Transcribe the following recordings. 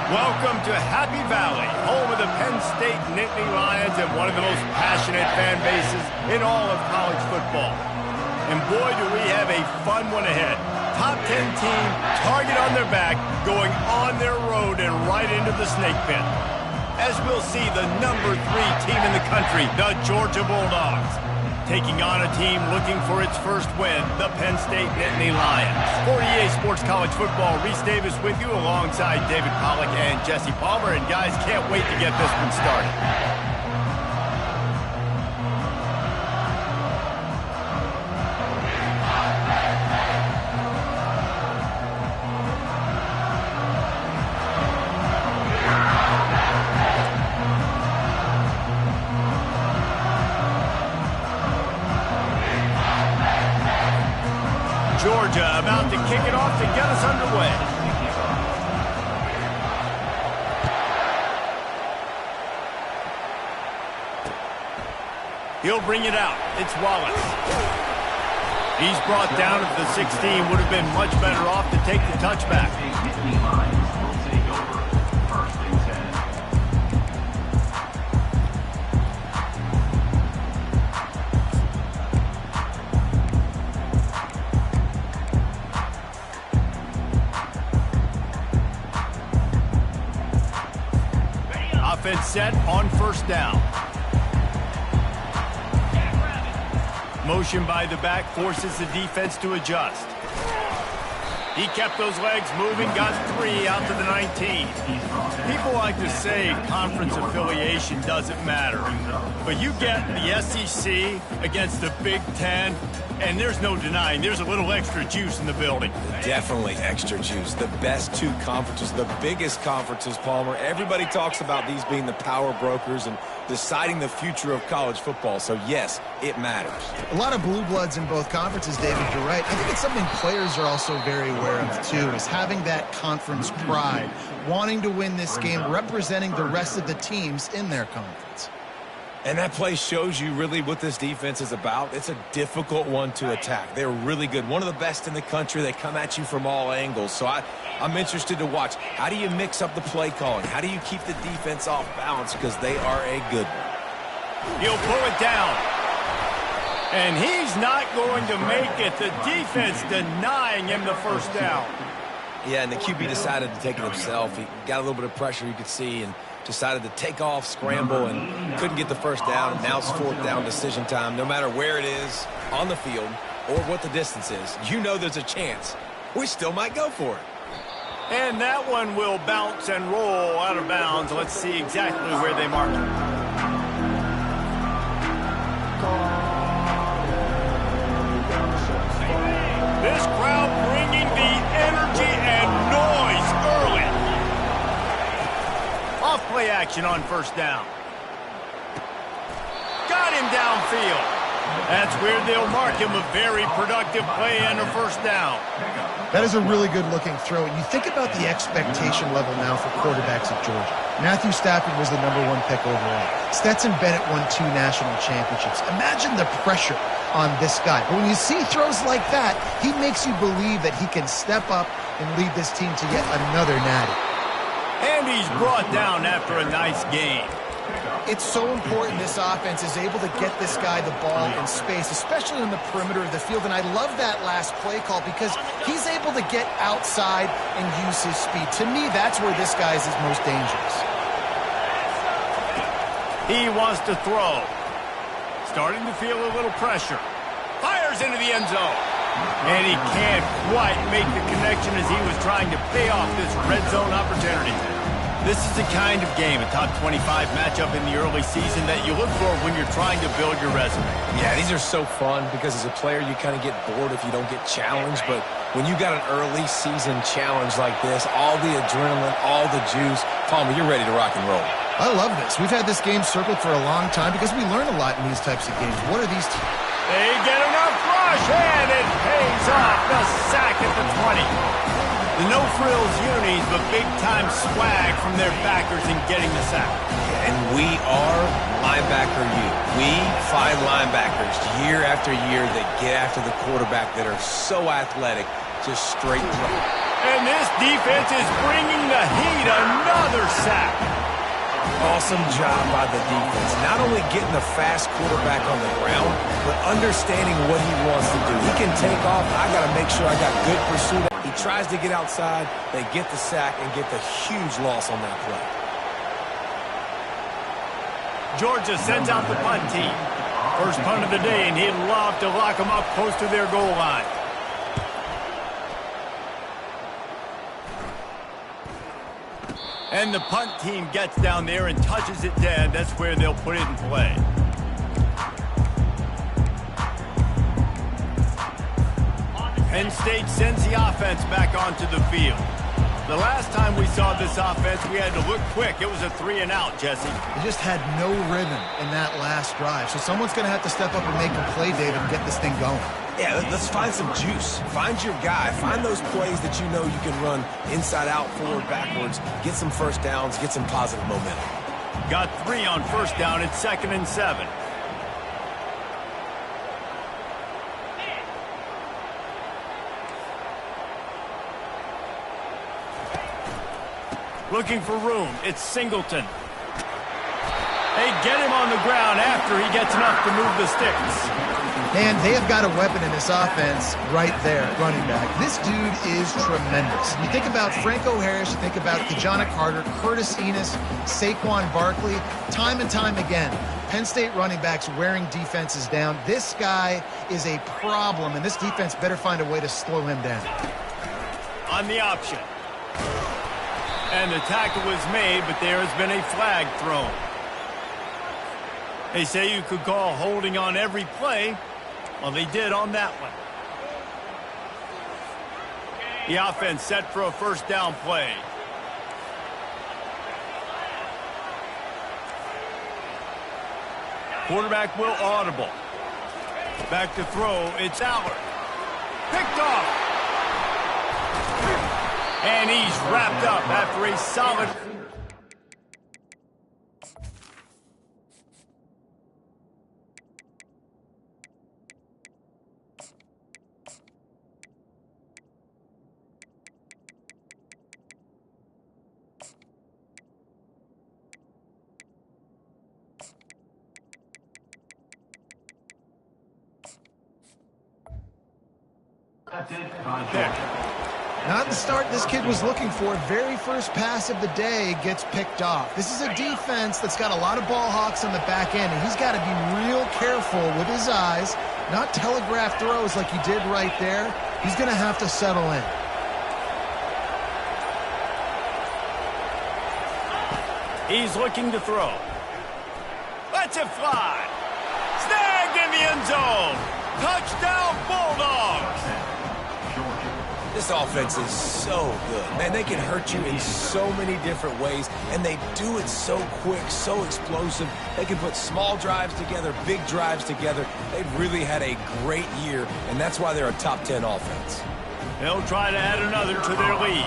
Welcome to Happy Valley, home of the Penn State Nittany Lions and one of the most passionate fan bases in all of college football. And boy, do we have a fun one ahead. Top 10 team, target on their back, going on their road and right into the snake pit. As we'll see, the number 3 team in the country, the Georgia Bulldogs, taking on a team looking for its first win, the Penn State Nittany Lions. For EA Sports College Football, Reese Davis with you alongside David Pollack and Jesse Palmer. And guys, can't wait to get this one started. Georgia about to kick it off to get us underway. He'll bring it out. It's Wallace. He's brought down at the 16. Would have been much better off to take the touchback. Offense set on first down. Motion by the back forces the defense to adjust. He kept those legs moving, got 3 out to the 19. People like to say conference affiliation doesn't matter. But you get the SEC against the Big Ten, and there's no denying there's a little extra juice in the building. Definitely extra juice. The best 2 conferences, the biggest conferences, Palmer. Everybody talks about these being the power brokers and deciding the future of college football. So, yes, it matters. A lot of blue bloods in both conferences, David. You're right. I think it's something players are also very aware of, too, is having that conference pride, wanting to win this game, representing the rest of the teams in their conference. And that play shows you really what this defense is about. It's a difficult one to attack. They're really good. One of the best in the country. They come at you from all angles. So I'm interested to watch. How do you mix up the play calling? How do you keep the defense off balance? Because they are a good one. He'll pull it down. And he's not going to make it. The defense denying him the first down. Yeah, and the QB decided to take it himself. He got a little bit of pressure, you could see, and decided to take off, scramble, and couldn't get the first down. And now it's 4th down decision time. No matter where it is on the field or what the distance is, you know there's a chance. We still might go for it. And that one will bounce and roll out of bounds. Let's see exactly where they mark it. This crowd bringing the energy and noise early. Off play action on first down. Got him downfield. That's where they'll mark him a very productive play and a first down. That is a really good-looking throw. And you think about the expectation level now for quarterbacks at Georgia. Matthew Stafford was the #1 pick overall. Stetson Bennett won 2 national championships. Imagine the pressure on this guy. But when you see throws like that, he makes you believe that he can step up and lead this team to yet another natty. And he's brought down after a nice gain. It's so important this offense is able to get this guy the ball in space, especially on the perimeter of the field. And I love that last play call because he's able to get outside and use his speed. To me, that's where this guy is his most dangerous. He wants to throw. Starting to feel a little pressure. Fires into the end zone. And he can't quite make the connection as he was trying to pay off this red zone opportunity. This is the kind of game, a top 25 matchup in the early season, that you look for when you're trying to build your resume. Yeah, these are so fun because as a player, you kind of get bored if you don't get challenged. But when you got an early season challenge like this, all the adrenaline, all the juice, Palmer, you're ready to rock and roll. I love this. We've had this game circled for a long time because we learn a lot in these types of games. What are these teams? They get enough rush, and it pays off. The sack at the 20. The no-frills unis, but big-time swag from their backers in getting the sack. And we are linebacker U. We find linebackers year after year that get after the quarterback that are so athletic, just straight through. And this defense is bringing the heat. Another sack. Awesome job by the defense. Not only getting the fast quarterback on the ground, but understanding what he wants to do. He can take off. I got to make sure I got good pursuit. He tries to get outside. They get the sack and get the huge loss on that play. Georgia sends out the punt team. First punt of the day, and he'd love to lock them up close to their goal line. And the punt team gets down there and touches it dead. That's where they'll put it in play. Penn State sends the offense back onto the field. The last time we saw this offense, we had to look quick. It was a 3-and-out, Jesse. They just had no rhythm in that last drive. So someone's going to have to step up and make a play, David, and get this thing going. Yeah, let's find some juice. Find your guy. Find those plays that you know you can run inside out, forward, backwards. Get some first downs. Get some positive momentum. Got 3 on first down. It's 2nd and 7. Looking for room. It's Singleton. They get him on the ground after he gets enough to move the sticks. And they have got a weapon in this offense right there, running back. This dude is tremendous. You think about Franco Harris, you think about Kajana Carter, Curtis Enos, Saquon Barkley, time and time again. Penn State running backs wearing defenses down. This guy is a problem, and this defense better find a way to slow him down. On the option. And the tackle was made, but there has been a flag thrown. They say you could call holding on every play. Well, they did on that one. The offense set for a first down play. Quarterback will audible. Back to throw. It's Allard. Picked off. And he's wrapped up after a solid... Not the start this kid was looking for. Very first pass of the day gets picked off. This is a defense that's got a lot of ball hawks on the back end, and he's got to be real careful with his eyes, not telegraph throws like he did right there. He's going to have to settle in. He's looking to throw. Lets it fly. Snagged in the end zone. Touchdown, Bulldogs. This offense is so good. Man, they can hurt you in so many different ways, and they do it so quick, so explosive. They can put small drives together, big drives together. They've really had a great year, and that's why they're a top 10 offense. They'll try to add another to their lead.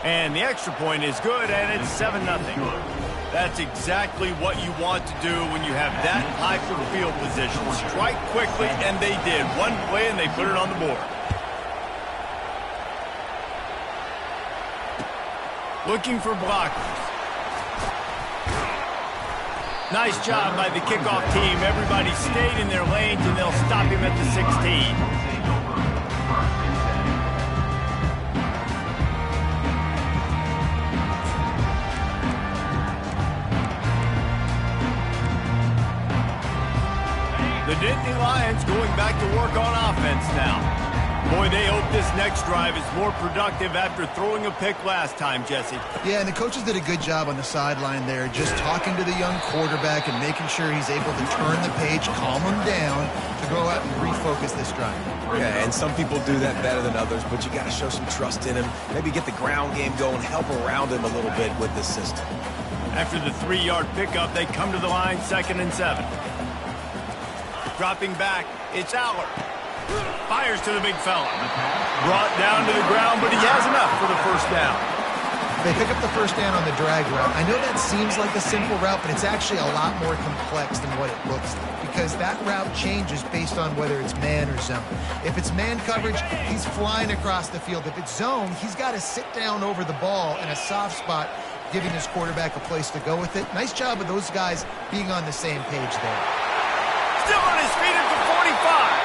And the extra point is good, and it's 7-0. That's exactly what you want to do when you have that type of field position. Strike quickly, and they did. One play, and they put it on the board. Looking for blockers. Nice job by the kickoff team. Everybody stayed in their lanes, and they'll stop him at the 16. The Nittany Lions going back to work on offense now. Boy, they hope this next drive is more productive after throwing a pick last time, Jesse. Yeah, and the coaches did a good job on the sideline there, just talking to the young quarterback and making sure he's able to turn the page, calm him down, to go out and refocus this drive. Yeah, and some people do that better than others, but you got to show some trust in him. Maybe get the ground game going, help around him a little bit with this system. After the 3-yard pickup, they come to the line, 2nd and 7. Dropping back, it's Allard. Fires to the big fella. Brought down to the ground, but he has enough for the first down. They pick up the first down on the drag route. I know that seems like a simple route, but it's actually a lot more complex than what it looks like because that route changes based on whether it's man or zone. If it's man coverage, he's flying across the field. If it's zone, he's got to sit down over the ball in a soft spot, giving his quarterback a place to go with it. Nice job of those guys being on the same page there. Still on his feet at the 45.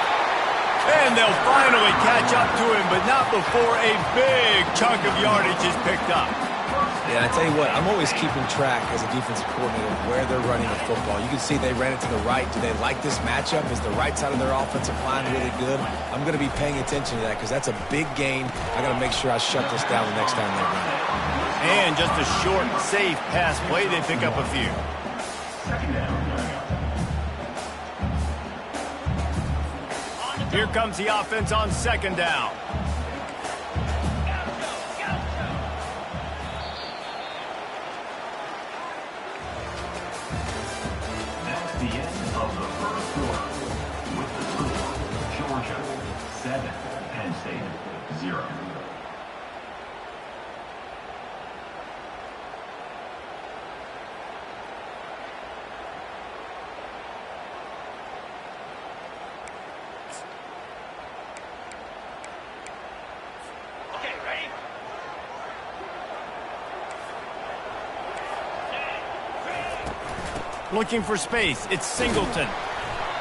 And they'll finally catch up to him, but not before a big chunk of yardage is picked up. Yeah, I tell you what, I'm always keeping track as a defensive coordinator of where they're running the football. You can see they ran it to the right. Do they like this matchup? Is the right side of their offensive line really good? I'm going to be paying attention to that because that's a big gain. I got to make sure I shut this down the next time they run it. And just a short, safe pass play, they pick up a few. Here comes the offense on second down. That's the end of the first quarter. With the score, Georgia 7, Penn State 0. Looking for space, it's Singleton.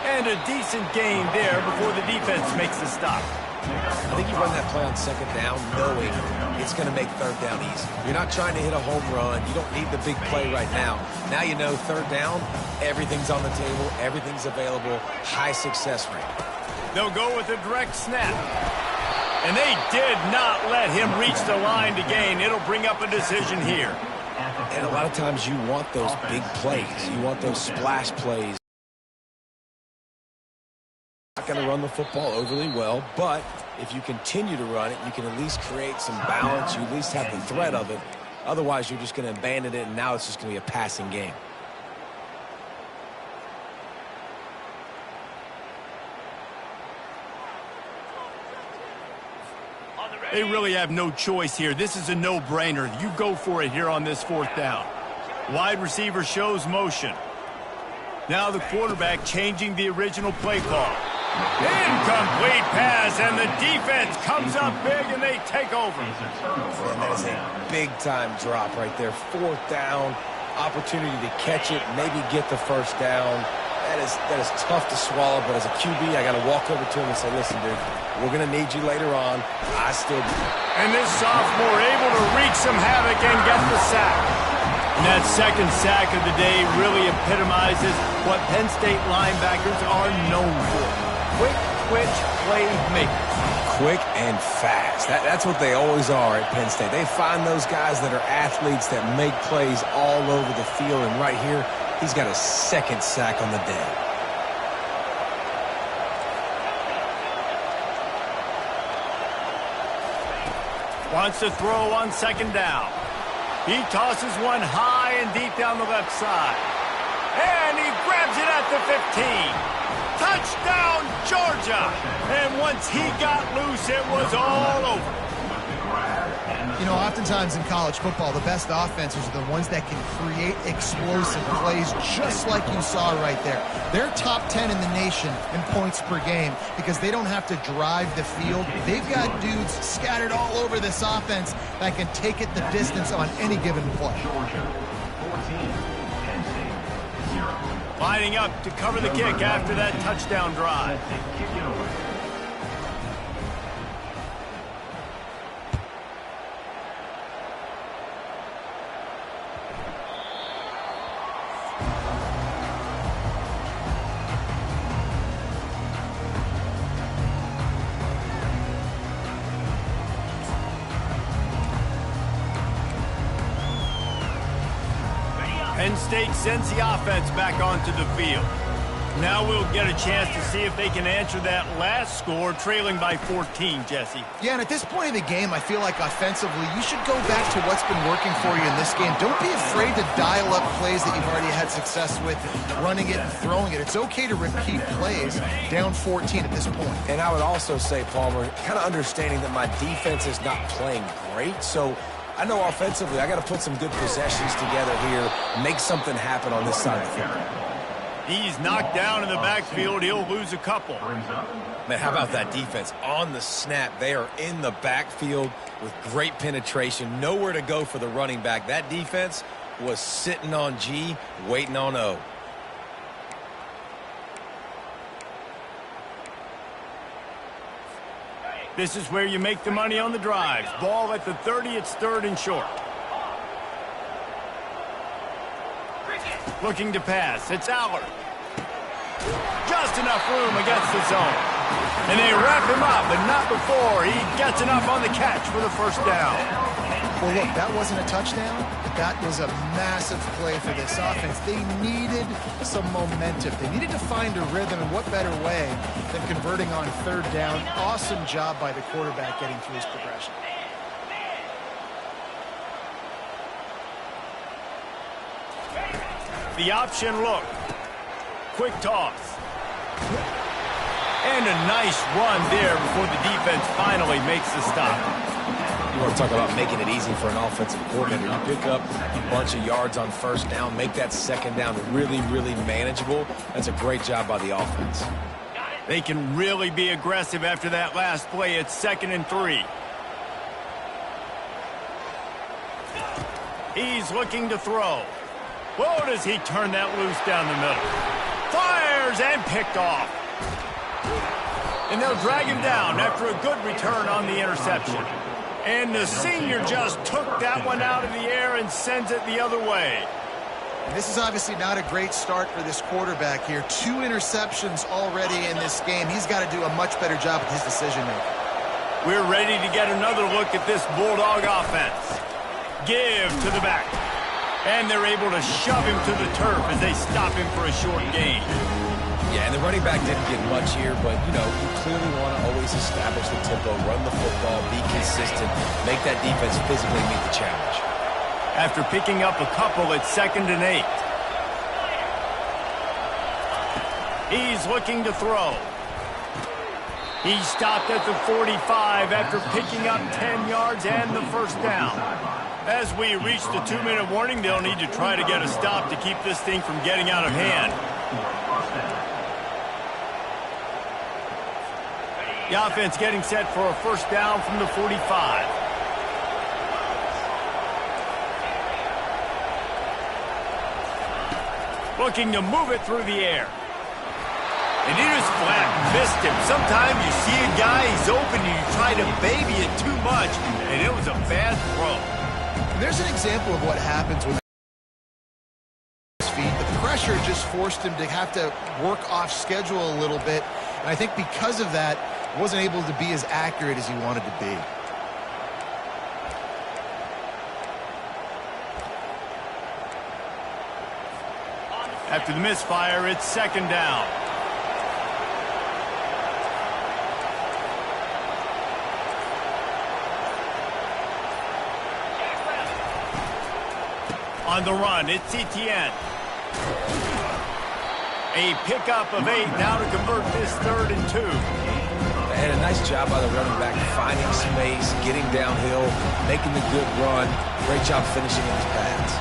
And a decent gain there before the defense makes the stop. I think you run that play on second down knowing it's going to make third down easy. You're not trying to hit a home run. You don't need the big play right now. Now you know third down, everything's on the table, everything's available, high success rate. They'll go with a direct snap. And they did not let him reach the line to gain. It'll bring up a decision here. And a lot of times you want those big plays. You want those splash plays. Not going to run the football overly well, but if you continue to run it, you can at least create some balance. You at least have the threat of it. Otherwise, you're just going to abandon it, and now it's just going to be a passing game. They really have no choice here. This is a no-brainer. You go for it here on this fourth down. Wide receiver shows motion. Now the quarterback changing the original play call. Incomplete pass, and the defense comes up big, and they take over. And that is a big-time drop right there. Fourth down, opportunity to catch it, maybe get the first down. That is tough to swallow, but as a QB, I got to walk over to him and say, listen, dude, we're going to need you later on. I still do. And this sophomore able to wreak some havoc and get the sack. And that second sack of the day really epitomizes what Penn State linebackers are known for. Quick twitch playmakers. Quick and fast. That's what they always are at Penn State. They find those guys that are athletes that make plays all over the field. And right here, he's got a second sack on the day. Wants to throw on second down. He tosses one high and deep down the left side. And he grabs it at the 15. Touchdown, Georgia! And once he got loose, it was all over. You know, oftentimes in college football, the best offenses are the ones that can create explosive plays just like you saw right there. They're top 10 in the nation in points per game because they don't have to drive the field. They've got dudes scattered all over this offense that can take it the distance on any given play. Georgia 14, Penn State 0. Lining up to cover the kick after that touchdown drive. Kick it away. Penn State sends the offense back onto the field. Now we'll get a chance to see if they can answer that last score, trailing by 14, Jesse. Yeah, and at this point in the game, I feel like offensively, you should go back to what's been working for you in this game. Don't be afraid to dial up plays that you've already had success with, running it and throwing it. It's okay to repeat plays down 14 at this point. And I would also say, Palmer, kind of understanding that my defense is not playing great, so I know offensively I got to put some good possessions together here, make something happen on this side of the field. He's knocked down in the backfield. He'll lose a couple. Man, how about that defense? On the snap, they are in the backfield with great penetration. Nowhere to go for the running back. That defense was sitting on G, waiting on O. This is where you make the money on the drives. Ball at the 30, it's 3rd and short. Looking to pass, it's Allard. Just enough room against the zone. And they wrap him up, but not before he gets enough on the catch for the first down. Well, look, that wasn't a touchdown, but that was a massive play for this offense. They needed some momentum. They needed to find a rhythm, and what better way than converting on 3rd down. Awesome job by the quarterback getting through his progression. The option look. Quick toss. And a nice run there before the defense finally makes the stop. You want to talk about making it easy for an offensive coordinator. You pick up a bunch of yards on 1st down, make that 2nd down really, really manageable. That's a great job by the offense. They can really be aggressive after that last play. It's 2nd and 3. He's looking to throw. Whoa, does he turn that loose down the middle. Fires and picked off. And they'll drag him down after a good return on the interception. And the senior just took that one out of the air and sends it the other way. This is obviously not a great start for this quarterback here. 2 interceptions already in this game. He's got to do a much better job with his decision-making. We're ready to get another look at this Bulldog offense. Give to the back. And they're able to shove him to the turf as they stop him for a short gain. Yeah, and the running back didn't get much here, but, you know, you clearly want to always establish the tempo, run the football, be consistent, make that defense physically meet the challenge. After picking up a couple, it's 2nd and 8. He's looking to throw. He stopped at the 45 after picking up 10 yards and the 1st down. As we reach the 2-minute warning, they'll need to try to get a stop to keep this thing from getting out of hand. The offense getting set for a 1st down from the 45. Looking to move it through the air. And he just flat missed him. Sometimes you see a guy, he's open, and you try to baby it too much, and it was a bad throw. There's an example of what happens when his feet. The pressure just forced him to have to work off schedule a little bit. And I think because of that, wasn't able to be as accurate as he wanted to be. After the misfire, it's 2nd down. On the run, it's Etienne. A pickup of 8 now to convert this 3rd and 2. And a nice job by the running back, finding space, getting downhill, making the good run. Great job finishing in his pads.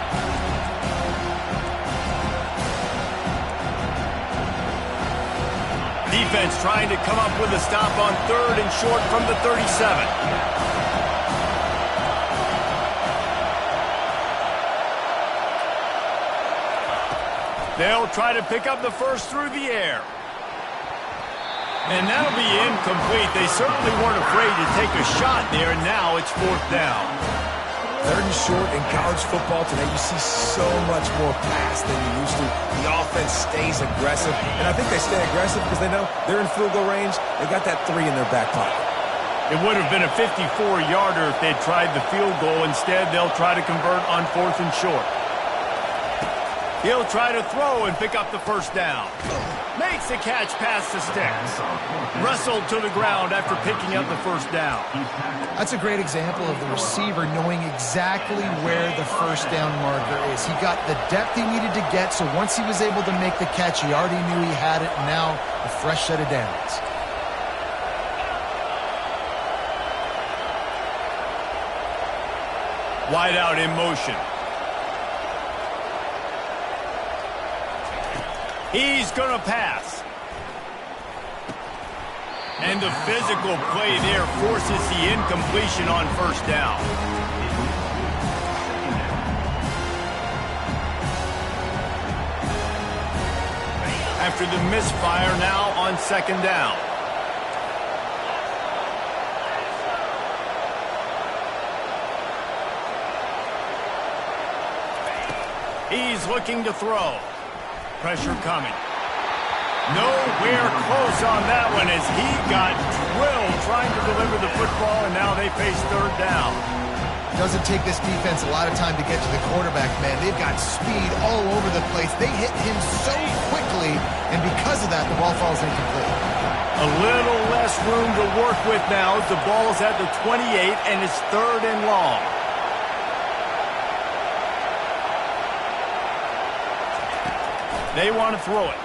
Defense trying to come up with a stop on 3rd and short from the 37. They'll try to pick up the 1st through the air. And that'll be incomplete. They certainly weren't afraid to take a shot there, and now it's 4th down. 3rd and short in college football today, you see so much more pass than you used to. The offense stays aggressive, and I think they stay aggressive because they know they're in field goal range. They got that 3 in their back pocket. It would have been a 54-yarder if they'd tried the field goal. Instead, they'll try to convert on 4th and short. He'll try to throw and pick up the 1st down. Makes the catch past the sticks. Wrestled to the ground after picking up the 1st down. That's a great example of the receiver knowing exactly where the 1st down marker is. He got the depth he needed to get, so once he was able to make the catch, he already knew he had it, and now a fresh set of downs. Wide out in motion. He's going to pass. And the physical play there forces the incompletion on first down. After the misfire, now on second down. He's looking to throw. Pressure coming. Nowhere close on that one as he got drilled trying to deliver the football, and now they face third down. Doesn't take this defense a lot of time to get to the quarterback, man. They've got speed all over the place. They hit him so quickly, and because of that, the ball falls incomplete. A little less room to work with now as the ball's at the 28, and it's third and long. They want to throw it.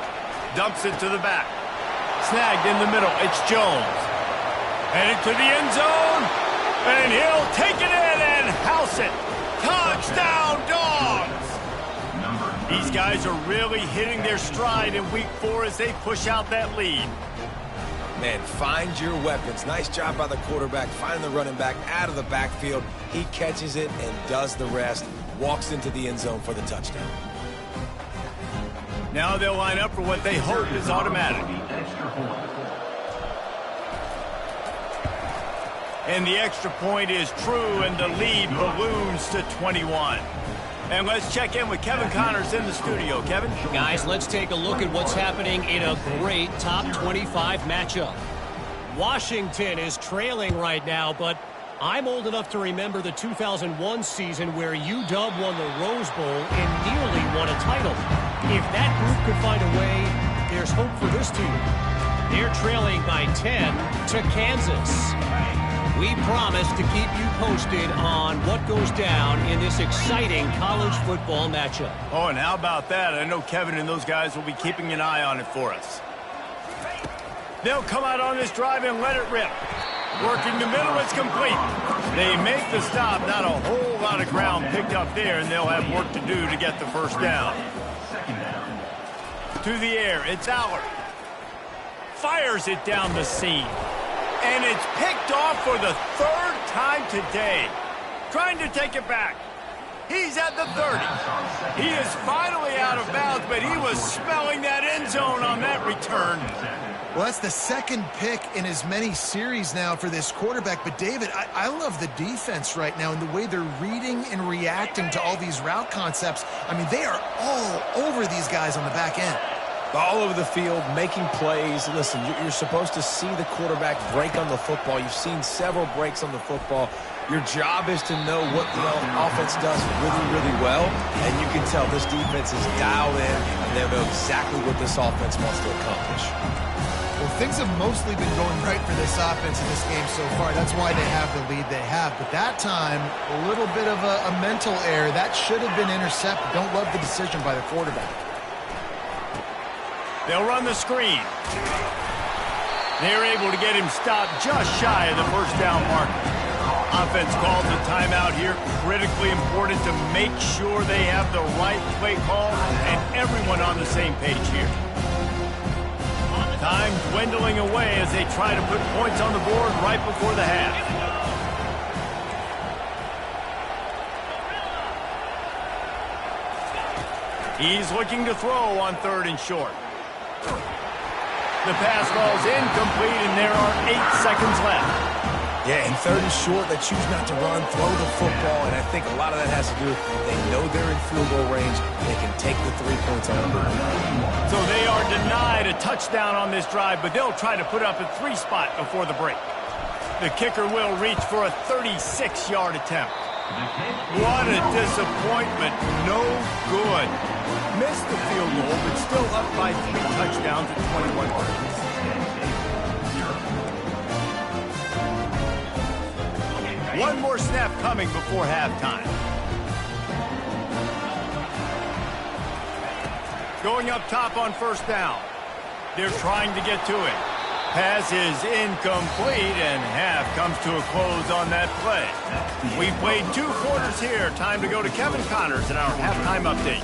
Dumps it to the back. Snagged in the middle. It's Jones. Headed to the end zone. And he'll take it in and house it. Touchdown, Dogs! These guys are really hitting their stride in week 4 as they push out that lead. Man, find your weapons. Nice job by the quarterback. Find the running back out of the backfield. He catches it and does the rest. Walks into the end zone for the touchdown. Now they'll line up for what they hope is automatic. And the extra point is true, and the lead balloons to 21. And let's check in with Kevin Connors in the studio. Kevin? Guys, let's take a look at what's happening in a great top 25 matchup. Washington is trailing right now, but I'm old enough to remember the 2001 season where UW won the Rose Bowl and nearly won a title. If that group could find a way, there's hope for this team. They're trailing by 10 to Kansas. We promise to keep you posted on what goes down in this exciting college football matchup. Oh, and how about that? I know Kevin and those guys will be keeping an eye on it for us. They'll come out on this drive and let it rip. Working the middle, it's complete. They make the stop, not a whole lot of ground picked up there, and they'll have work to do to get the first down. To the air, it's Allard. Fires it down the seam. And it's picked off for the third time today. Trying to take it back. He's at the 30. He is finally out of bounds, but he was smelling that end zone on that return. Well, that's the second pick in as many series now for this quarterback. But, David, I love the defense right now and the way they're reading and reacting to all these route concepts. I mean, they are all over these guys on the back end. All over the field, making plays. Listen, you're supposed to see the quarterback break on the football. You've seen several breaks on the football. Your job is to know what the offense does really, really well. And you can tell this defense is dialed in, and they know exactly what this offense wants to accomplish. Well, things have mostly been going right for this offense in this game so far. That's why they have the lead they have. But that time, a little bit of a mental error. That should have been intercepted. Don't love the decision by the quarterback. They'll run the screen. They're able to get him stopped just shy of the first down mark. Offense calls a timeout here. Critically important to make sure they have the right play call and everyone on the same page here. Time dwindling away as they try to put points on the board right before the half. He's looking to throw on 3rd and short. The pass falls incomplete, and there are 8 seconds left. Yeah, and 3rd and short, they choose not to run, throw the football, and I think a lot of that has to do with they know they're in field goal range. They can take the 3 points on the board. So they are denied a touchdown on this drive, but they'll try to put up a 3 spot before the break. The kicker will reach for a 36-yard attempt. What a disappointment. No good. Missed the field goal, but still up by 3 touchdowns at 21 points. One more snap coming before halftime. Going up top on 1st down. They're trying to get to it. Pass is incomplete, and half comes to a close on that play. We played 2 quarters here. Time to go to Kevin Connors in our halftime update.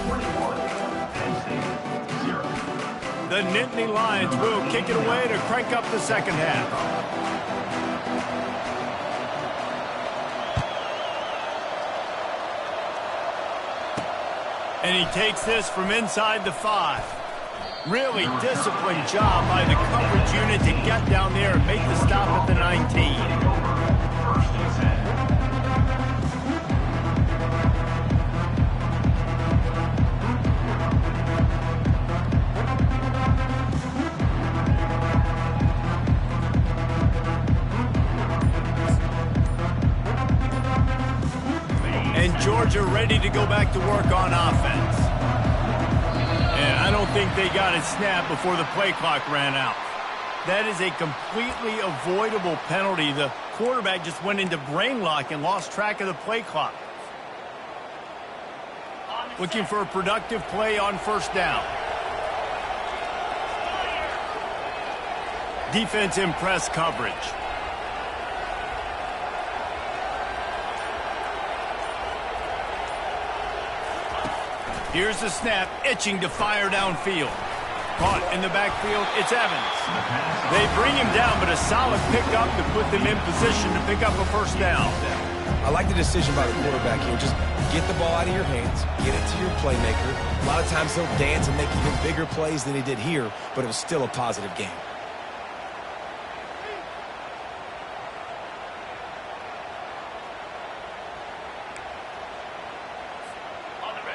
The Nittany Lions will kick it away to crank up the second half. And he takes this from inside the 5. Really disciplined job by the coverage unit to get down there and make the stop at the 19. And Georgia ready to go back to work on offense. And I don't think they got a snap before the play clock ran out. That is a completely avoidable penalty. The quarterback just went into brain lock and lost track of the play clock. Looking for a productive play on first down. Defense in press coverage. Here's the snap, itching to fire downfield. Caught in the backfield, it's Evans. They bring him down, but a solid pickup to put them in position to pick up a first down. I like the decision by the quarterback here. Just get the ball out of your hands, get it to your playmaker. A lot of times he'll dance and make even bigger plays than he did here, but it was still a positive game.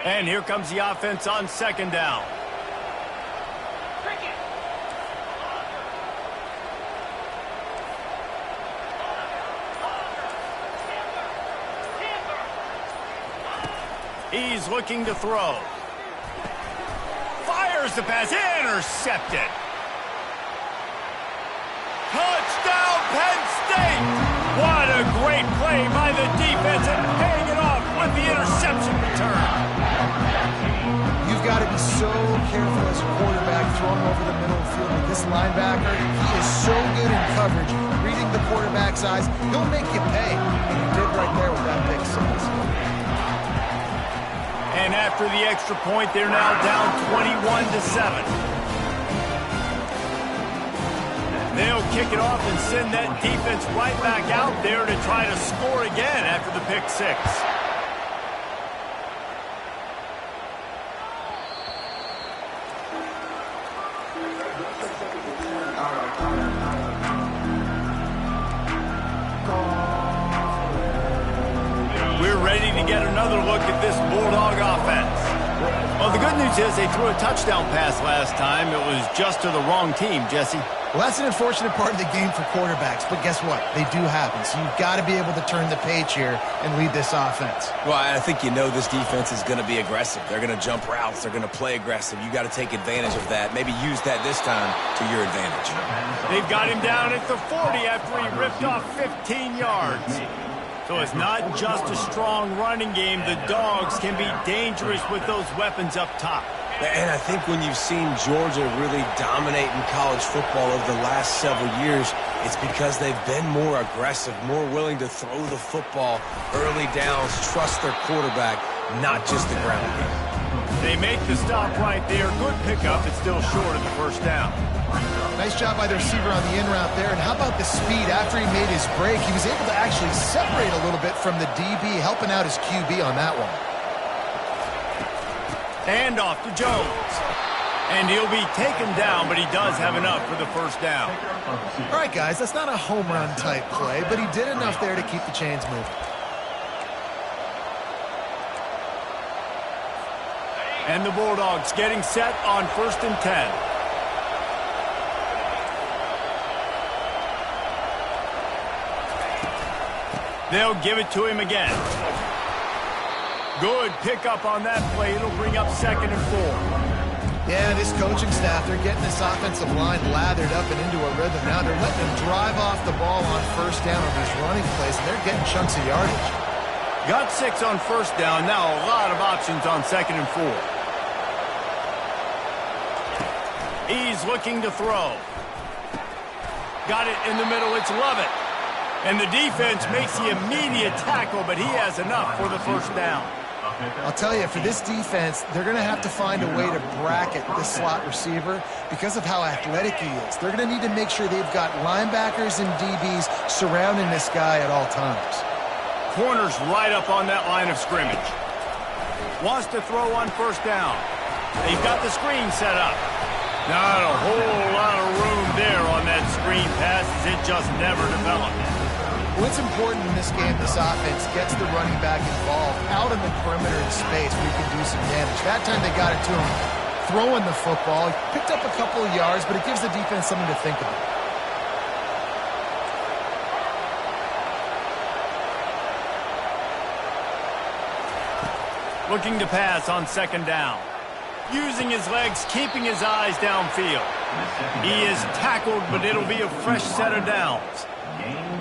And here comes the offense on second down. He's looking to throw. Fires the pass, intercepted. Touchdown, Penn State! What a great play by the defense and paying it off with the interception return. You've got to be so careful as a quarterback throwing over the middle of the field with this linebacker. He is so good in coverage, reading the quarterback's eyes. He'll make you pay, and he did right there with that pick six. And after the extra point, they're now down 21-7. They'll kick it off and send that defense right back out there to try to score again after the pick six. We're ready to get another look at this Bulldog offense. Well, the good news is they threw a touchdown pass last time. It was just to the wrong team, Jesse. Well, that's an unfortunate part of the game for quarterbacks, but guess what? They do happen, so you've got to be able to turn the page here and lead this offense. Well, I think you know this defense is going to be aggressive. They're going to jump routes. They're going to play aggressive. You got to take advantage of that. Maybe use that this time to your advantage. They've got him down at the 40 after he ripped off 15 yards. So it's not just a strong running game. The Dogs can be dangerous with those weapons up top. And I think when you've seen Georgia really dominate in college football over the last several years, it's because they've been more aggressive, more willing to throw the football early downs, trust their quarterback, not just the ground game. They make the stop right there. Good pickup. It's still short of the first down. Nice job by the receiver on the in route there. And how about the speed after he made his break? He was able to actually separate a little bit from the DB, helping out his QB on that one. And off to Jones. And he'll be taken down, but he does have enough for the first down. All right, guys, that's not a home run type play, but he did enough there to keep the chains moving. And the Bulldogs getting set on 1st and 10. They'll give it to him again. Good pickup on that play. It'll bring up 2nd and 4. Yeah, this coaching staff, they're getting this offensive line lathered up and into a rhythm. Now they're letting them drive off the ball on first down on these running plays, and they're getting chunks of yardage. Got 6 on first down. Now a lot of options on 2nd and 4. He's looking to throw. Got it in the middle. It's Lovett. And the defense makes the immediate tackle, but he has enough for the first down. I'll tell you, for this defense, they're going to have to find a way to bracket this slot receiver because of how athletic he is. They're going to need to make sure they've got linebackers and DBs surrounding this guy at all times. Corner's right up on that line of scrimmage. Wants to throw on first down. They've got the screen set up. Not a whole lot of room there on that screen pass as it just never developed. What's important in this game, this offense gets the running back involved out in the perimeter in space where he can do some damage. That time they got it to him throwing the football. He picked up a couple of yards, but it gives the defense something to think about. Looking to pass on second down. Using his legs, keeping his eyes downfield. He is tackled, but it'll be a fresh set of downs.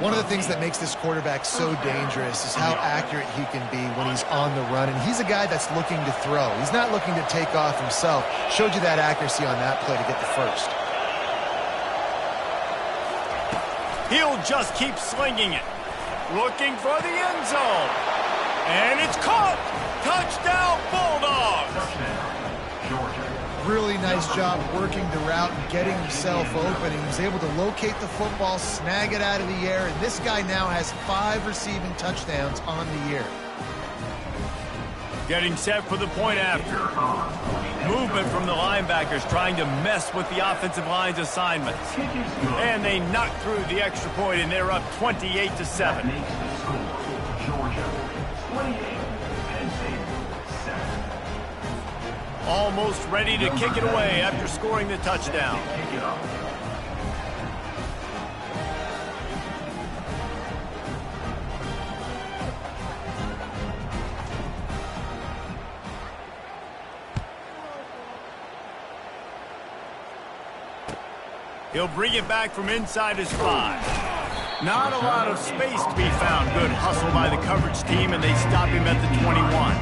One of the things that makes this quarterback so dangerous is how accurate he can be when he's on the run. And he's a guy that's looking to throw. He's not looking to take off himself. Showed you that accuracy on that play to get the first. He'll just keep slinging it. Looking for the end zone. And it's caught. Touchdown, Bulldogs. Really nice job working the route and getting himself open. He was able to locate the football, snag it out of the air, and this guy now has 5 receiving touchdowns on the year. Getting set for the point after. Movement from the linebackers trying to mess with the offensive line's assignments. And they knock through the extra point, and they're up 28-7. Georgia, 28. Penn State, 7. Almost ready to kick it away after scoring the touchdown. He'll bring it back from inside his 5. Not a lot of space to be found. Good hustle by the coverage team, and they stop him at the 21.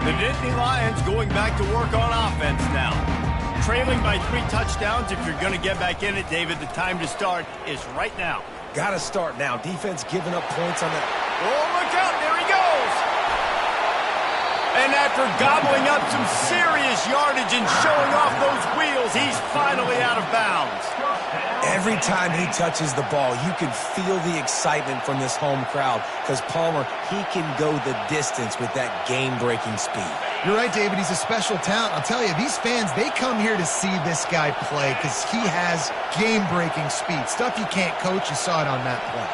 The Nittany Lions going back to work on offense now. Trailing by 3 touchdowns. If you're going to get back in it, David, the time to start is right now. Got to start now. Defense giving up points on that. Oh, look out. There he goes. And after gobbling up some serious yardage and showing off those wheels, he's finally out of bounds. Every time he touches the ball, you can feel the excitement from this home crowd because Palmer, he can go the distance with that game-breaking speed. You're right, David. He's a special talent. I'll tell you, these fans, they come here to see this guy play because he has game-breaking speed. Stuff you can't coach. You saw it on that play.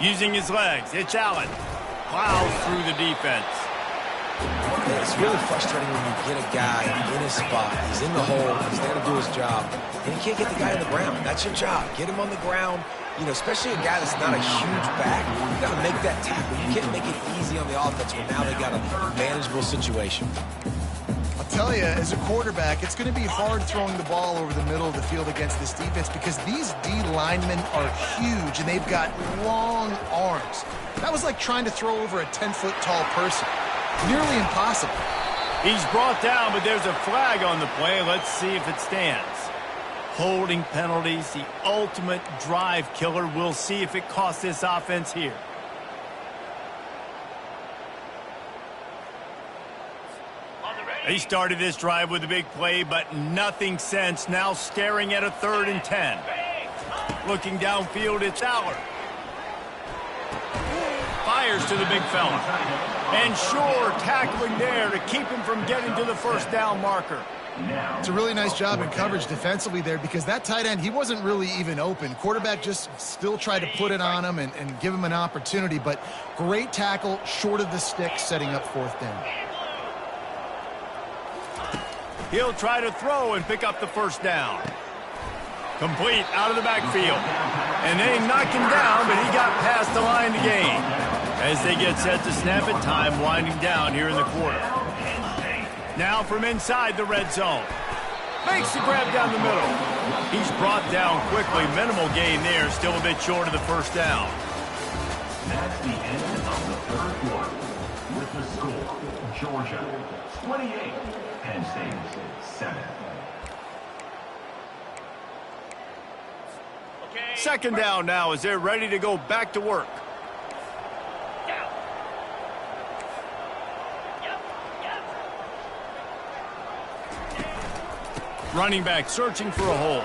Using his legs, it's Allen. Plows through the defense. Yeah, it's really frustrating when you get a guy in his spot. He's in the hole. He's there to do his job. And you can't get the guy on the ground. That's your job. Get him on the ground. You know, especially a guy that's not a huge back. You got to make that tackle. You can't make it easy on the offense when now they got a manageable situation. I'll tell you, as a quarterback, it's going to be hard throwing the ball over the middle of the field against this defense because these D linemen are huge and they've got long arms. That was like trying to throw over a 10-foot tall person. Nearly impossible. He's brought down, but there's a flag on the play. Let's see if it stands. Holding penalties, the ultimate drive killer. We'll see if it costs this offense here. They started this drive with a big play, but nothing since. Now staring at a 3rd and 10. Looking downfield, it's Allard. Fires to the big fella. And sure, tackling there to keep him from getting to the first down marker. It's a really nice job in coverage defensively there because that tight end, he wasn't really even open. Quarterback just still tried to put it on him and give him an opportunity, but great tackle short of the stick, setting up 4th down. He'll try to throw and pick up the first down. Complete out of the backfield. And they knocked him down, but he got past the line to gain. As they get set to snap it, time winding down here in the quarter. Now from inside the red zone. Makes the grab down the middle. He's brought down quickly. Minimal gain there. Still a bit short of the first down. That's the end of the third quarter. With the score, Georgia 28, Penn State 7. Second down now as they're ready to go back to work. Running back searching for a hole.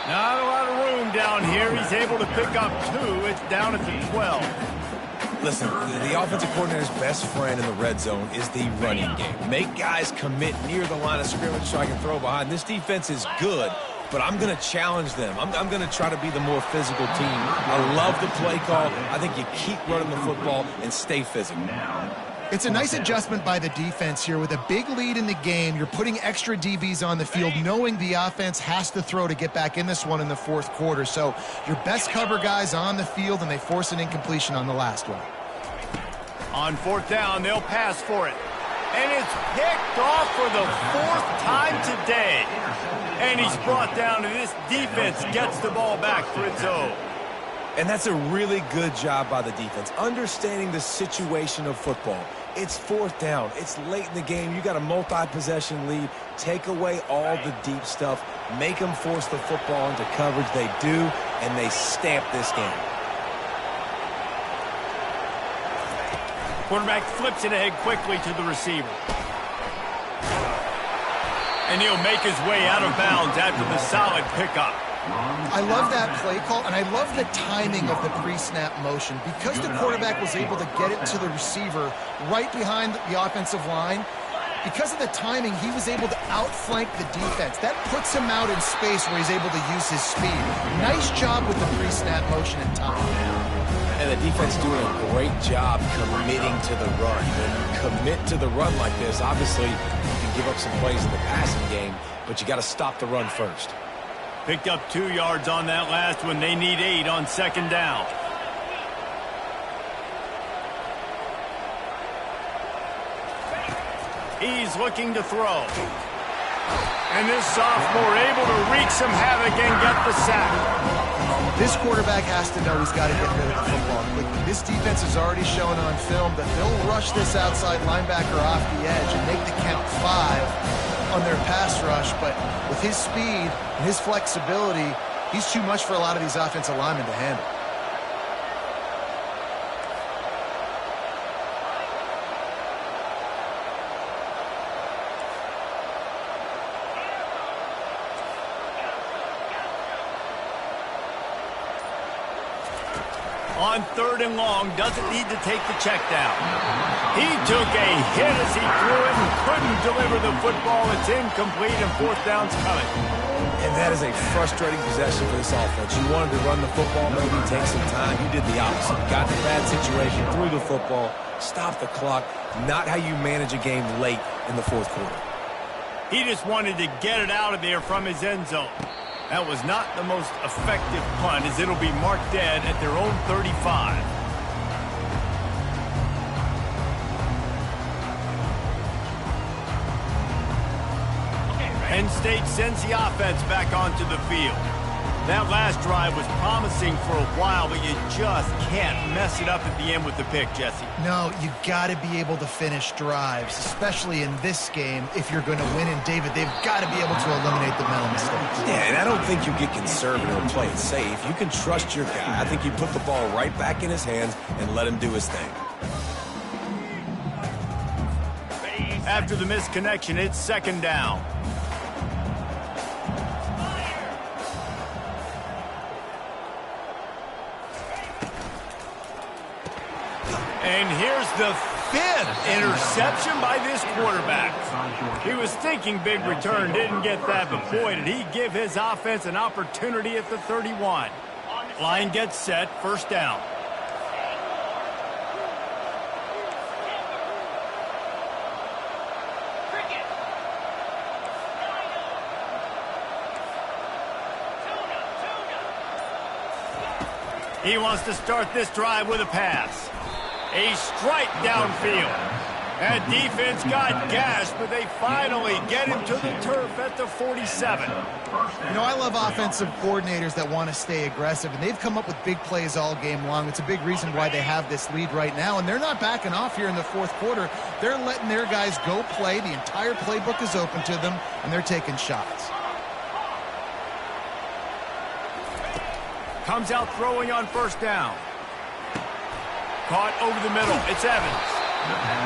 Not a lot of room down here. He's able to pick up 2. It's down at the 12. Listen, the offensive coordinator's best friend in the red zone is the running game. Make guys commit near the line of scrimmage so I can throw behind. This defense is good, but I'm going to challenge them. I'm going to try to be the more physical team. I love the play call. I think you keep running the football and stay physical. It's a nice adjustment by the defense here. With a big lead in the game, you're putting extra DBs on the field, knowing the offense has to throw to get back in this one in the fourth quarter. So your best cover guys on the field, and they force an incompletion on the last one. On fourth down, they'll pass for it. And it's picked off for the 4th time today. And he's brought down, and this defense gets the ball back for its own. And that's a really good job by the defense, understanding the situation of football. It's fourth down. It's late in the game. You got a multi-possession lead. Take away all the deep stuff. Make them force the football into coverage. They do, and they stamp this game. Quarterback flips it ahead quickly to the receiver. And he'll make his way out of bounds after the solid pickup. I love that play call, and I love the timing of the pre-snap motion. Because the quarterback was able to get it to the receiver right behind the offensive line, because of the timing, he was able to outflank the defense. That puts him out in space where he's able to use his speed. Nice job with the pre-snap motion and time. And the defense doing a great job committing to the run. When you commit to the run like this, obviously you can give up some plays in the passing game, but you got to stop the run first. Picked up 2 yards on that last one. They need 8 on second down. He's looking to throw. And this sophomore able to wreak some havoc and get the sack. This quarterback has to know he's got to get rid of the football quickly. This defense has already shown on film that they'll rush this outside linebacker off the edge and make the count 5 on their pass rush, but with his speed and his flexibility, he's too much for a lot of these offensive linemen to handle. On 3rd and long, doesn't need to take the check down. He took a hit as he threw it and couldn't deliver the football. It's incomplete, and 4th down's coming. And that is a frustrating possession for this offense. You wanted to run the football, maybe take some time. You did the opposite. Got in a bad situation, threw the football, stopped the clock. Not how you manage a game late in the fourth quarter. He just wanted to get it out of there from his end zone. That was not the most effective punt, as it'll be marked dead at their own 35. Penn State sends the offense back onto the field. That last drive was promising for a while, but you just can't mess it up at the end with the pick, Jesse. No, you got to be able to finish drives, especially in this game if you're going to win. And, David, they've got to be able to eliminate the mental mistakes. Yeah, and I don't think you get conservative and play it safe. You can trust your guy. I think you put the ball right back in his hands and let him do his thing. After the misconnection, it's 2nd down. And here's the 5th interception by this quarterback. He was thinking big return, didn't get that, but boy, did he give his offense an opportunity at the 31. Line gets set, 1st down. He wants to start this drive with a pass. A strike downfield. That defense got gashed, but they finally get him to the turf at the 47. You know, I love offensive coordinators that want to stay aggressive, and they've come up with big plays all game long. It's a big reason why they have this lead right now, and they're not backing off here in the fourth quarter. They're letting their guys go play. The entire playbook is open to them, and they're taking shots. Comes out throwing on first down. Caught over the middle. It's Evans.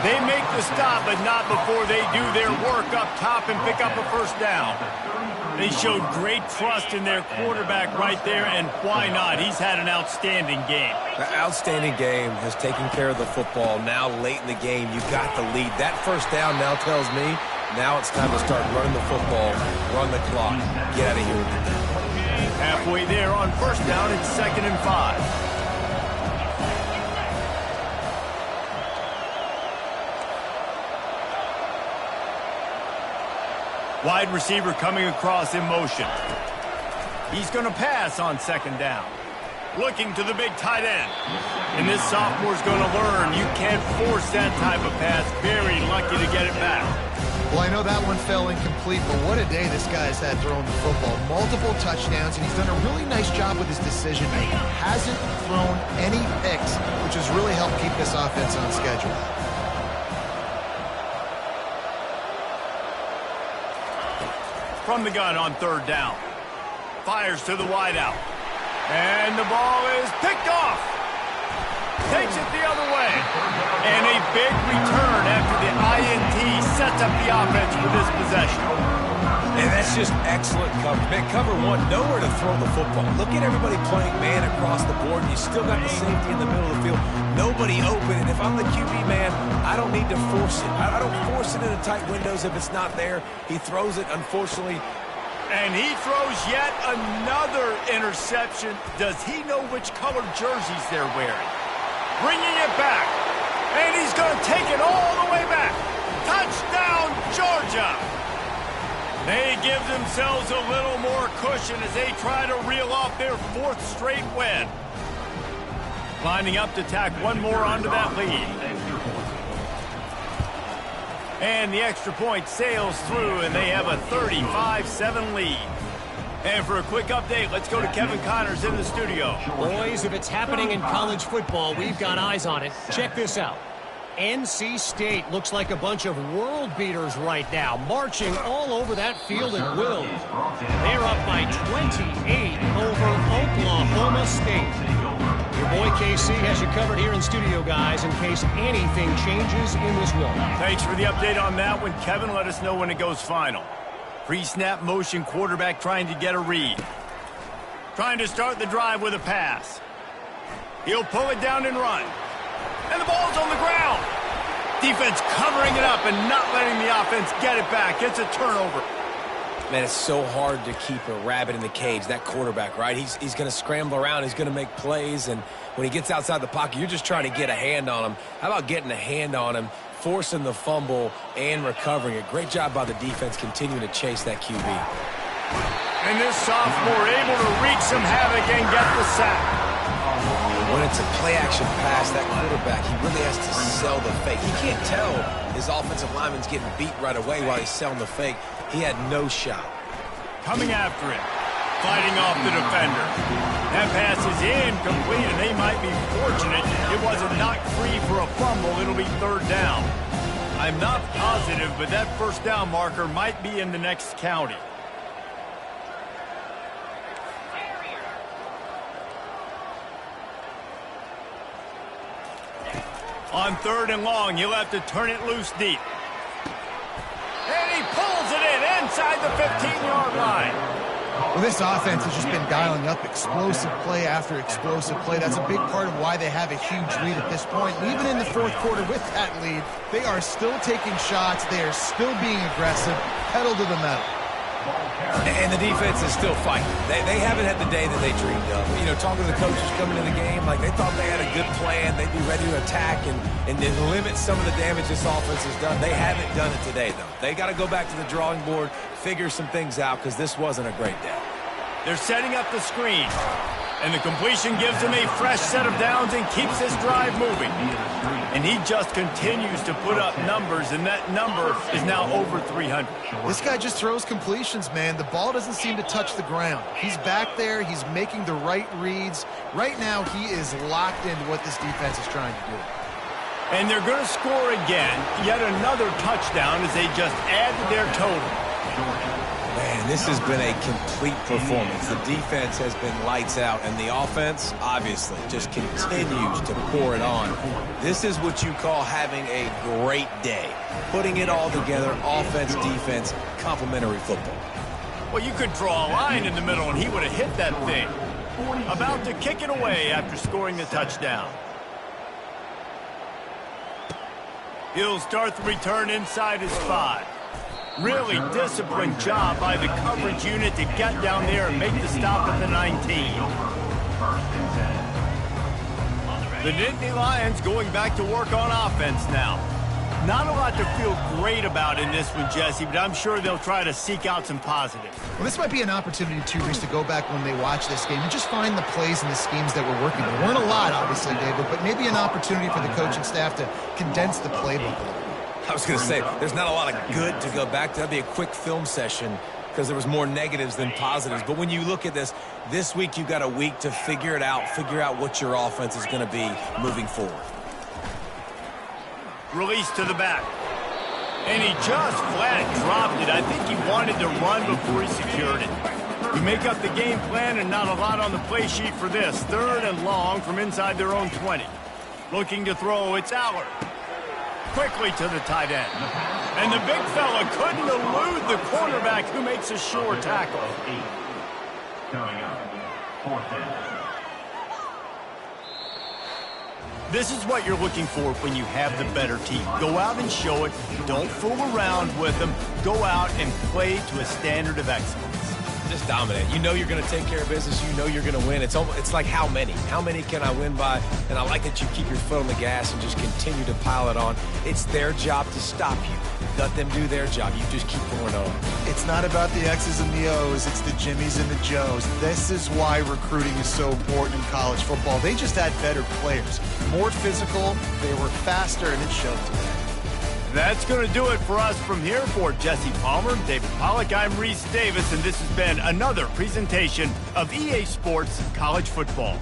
They make the stop, but not before they do their work up top and pick up a first down. They showed great trust in their quarterback right there, and why not? He's had an outstanding game. An outstanding game, has taken care of the football. Now late in the game, you got the lead. That first down now tells me now it's time to start running the football, run the clock, get out of here with the down. Halfway there on first down, it's 2nd and 5. Wide receiver coming across in motion. He's going to pass on 2nd down. Looking to the big tight end. And this sophomore's going to learn you can't force that type of pass. Very lucky to get it back. Well, I know that one fell incomplete, but what a day this guy's had throwing the football. Multiple touchdowns, and he's done a really nice job with his decision-making. Hasn't thrown any picks, which has really helped keep this offense on schedule. From the gun on 3rd down. Fires to the wideout. And the ball is picked off. Takes it the other way. And a big return after the INT sets up the offense for this possession. And that's just excellent coverage. Man, cover one, nowhere to throw the football. Look at everybody playing man across the board, and you still got the safety in the middle of the field. Nobody open, and if I'm the QB man, I don't need to force it. I don't force it into tight windows if it's not there. He throws it, unfortunately. And he throws yet another interception. Does he know which colored jerseys they're wearing? Bringing it back. And he's going to take it all the way back. Touchdown, Georgia. They give themselves a little more cushion as they try to reel off their 4th straight win. Lining up to tack one more onto that lead. And the extra point sails through, and they have a 35-7 lead. And for a quick update, let's go to Kevin Connors in the studio. Boys, if it's happening in college football, we've got eyes on it. Check this out. NC State looks like a bunch of world beaters right now, marching all over that field at will. They're up by 28 over Oklahoma State. Your boy KC has you covered here in studio, guys, in case anything changes in this one. Thanks for the update on that one, Kevin. Let us know when it goes final. Pre-snap motion quarterback trying to get a read. Trying to start the drive with a pass. He'll pull it down and run. And the ball's on the ground. Defense covering it up and not letting the offense get it back. It's a turnover. Man, it's so hard to keep a rabbit in the cage, that quarterback, right? He's going to scramble around. He's going to make plays. And when he gets outside the pocket, you're just trying to get a hand on him. How about getting a hand on him, forcing the fumble, and recovering it? Great job by the defense continuing to chase that QB. And this sophomore able to wreak some havoc and get the sack. When it's a play-action pass, that quarterback, he really has to sell the fake. He can't tell his offensive lineman's getting beat right away while he's selling the fake. He had no shot. Coming after it. Fighting off the defender. That pass is incomplete, and they might be fortunate it wasn't knocked free for a fumble. It'll be 3rd down. I'm not positive, but that first down marker might be in the next county. On 3rd and long, he'll have to turn it loose deep. And he pulls it in inside the 15-yard line. Well, this offense has just been dialing up explosive play after explosive play. That's a big part of why they have a huge lead at this point. And even in the 4th quarter with that lead, they are still taking shots. They are still being aggressive, pedal to the metal. And the defense is still fighting. They haven't had the day that they dreamed of. You know, talking to the coaches coming in the game, like they thought they had a good plan. They'd be ready to attack and then limit some of the damage this offense has done. They haven't done it today, though. They got to go back to the drawing board, figure some things out, because this wasn't a great day. They're setting up the screen. And the completion gives him a fresh set of downs and keeps this drive moving. And he just continues to put up numbers, and that number is now over 300. This guy just throws completions, man. The ball doesn't seem to touch the ground. He's back there. He's making the right reads. Right now, he is locked into what this defense is trying to do. And they're going to score again. Yet another touchdown as they just add to their total. Man, this has been a complete performance. The defense has been lights out, and the offense, obviously, just continues to pour it on. This is what you call having a great day. Putting it all together, offense, defense, complementary football. Well, you could draw a line in the middle, and he would have hit that thing. About to kick it away after scoring the touchdown. He'll start the return inside his 5. Really disciplined job by the coverage unit to get down there and make the stop at the 19. The Nittany Lions going back to work on offense now. Not a lot to feel great about in this one, Jesse, but I'm sure they'll try to seek out some positives. Well, this might be an opportunity, too, Reese, to go back when they watch this game and just find the plays and the schemes that were working. There weren't a lot, obviously, David, but maybe an opportunity for the coaching staff to condense the playbook a little bit. I was going to say, there's not a lot of good to go back to. That'd be a quick film session because there was more negatives than positives. But when you look at this week you've got a week to figure it out, figure out what your offense is going to be moving forward. Release to the back. And he just flat dropped it. I think he wanted to run before he secured it. You make up the game plan and not a lot on the play sheet for this. 3rd and long from inside their own 20. Looking to throw, it's Aller. Quickly to the tight end. And the big fella couldn't elude the cornerback who makes a sure tackle. Coming up, 4th down. This is what you're looking for when you have the better team. Go out and show it. Don't fool around with them. Go out and play to a standard of excellence. Just dominate. You know you're going to take care of business. You know you're going to win. It's like how many? How many can I win by? And I like that you keep your foot on the gas and just continue to pile it on. It's their job to stop you. Let them do their job. You just keep going on. It's not about the X's and the O's. It's the Jimmies and the Joes. This is why recruiting is so important in college football. They just had better players. More physical. They were faster, and it showed today. That's going to do it for us from here. For Jesse Palmer, David Pollack, I'm Reese Davis, and this has been another presentation of EA Sports College Football.